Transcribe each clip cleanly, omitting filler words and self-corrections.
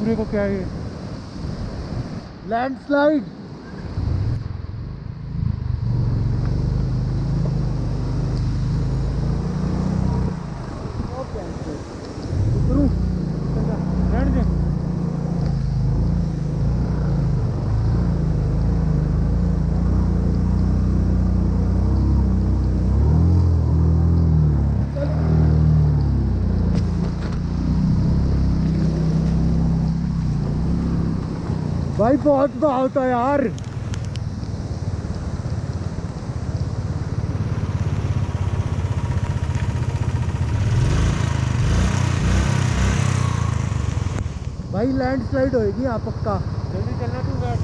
पूरे को क्या है लैंडस्लाइड। भाई बहुत बहाव था यार। भाई लैंडस्लाइड होएगी यहाँ पक्का। जल्दी चलना तू बैठ।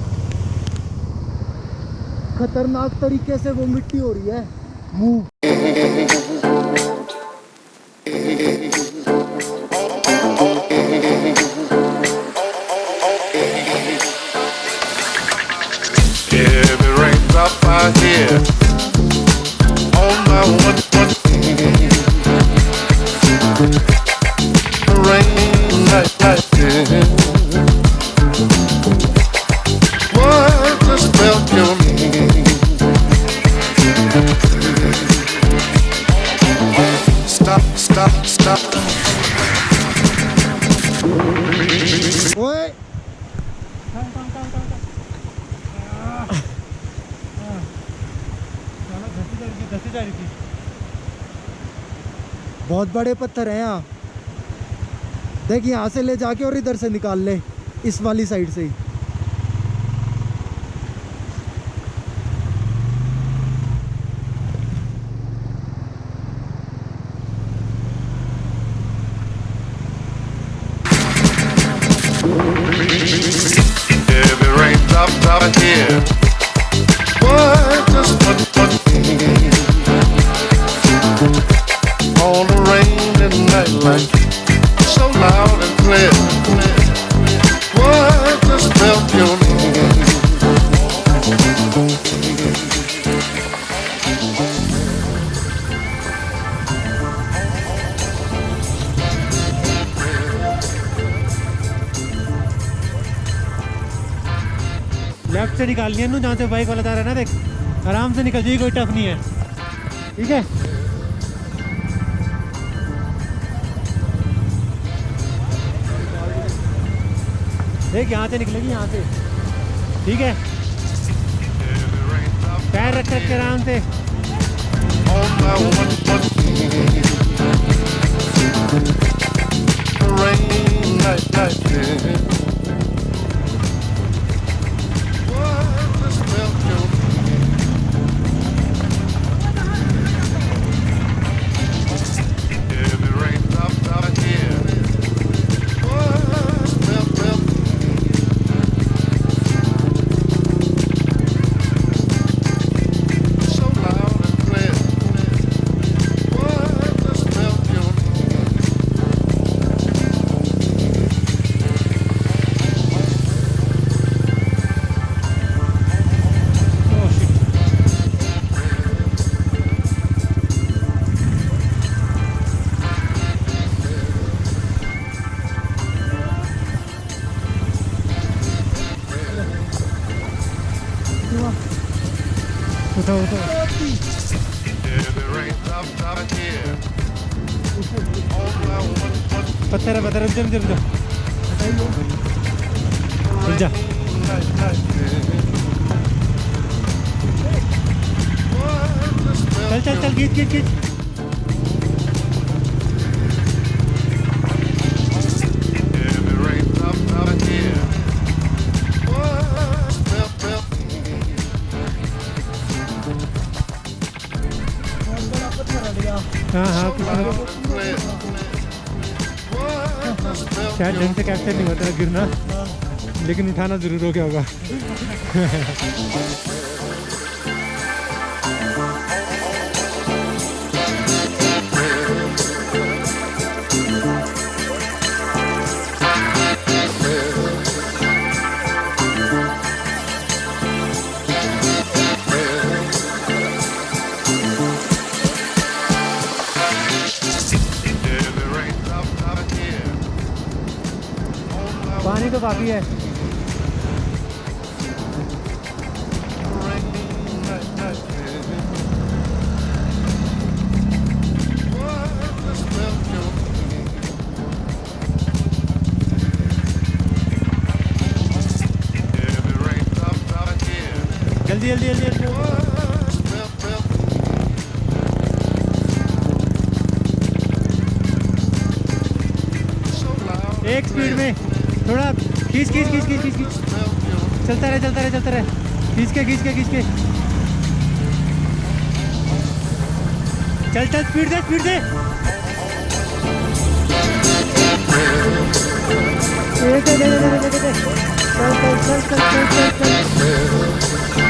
खतरनाक तरीके से वो मिट्टी हो रही है move. Every raindrop I hear on my one rain like this. What just felt your stop. ओए धसी जा रही थी। बहुत बड़े पत्थर हैं यहाँ। देख यहाँ से ले जाके और इधर से निकाल ले, इस वाली साइड से ही। Every raindrop I hear. What just what all the rain and night like so loud and clear. What just felt your left से निकालनी है जहाँ से बाइक वाला जा रहा है ना। देख आराम से निकल जाइए, कोई टफ नहीं है। ठीक है देख यहाँ से निकलेगी, यहाँ से। ठीक है पैर रख के आराम से। rain like this. What just felt your every raindrop I hear. What felt so loud and clear. What just felt your उठाओ उठाओ। पत्थर है पत्थर, रुक जा रुक जा। चल चल चल खींच खींच खींच। हाँ हाँ शायद ढंग से कैप्चर नहीं होता गिरना, लेकिन उठाना जरूर हो गया होगा। पानी तो काफ़ी है। जल्दी जल्दी जल्दी जल्दी। एक स्पीड में थोड़ा खींच खींच खींच खींच खींच खींच, चलता रहे चलता रहे चलता रहे, खींच के खींच के खींच के, चल चल स्पीड दे स्पीड दे। दे दे दे दे दे दे दे, चल चल चल चल चल चल चल।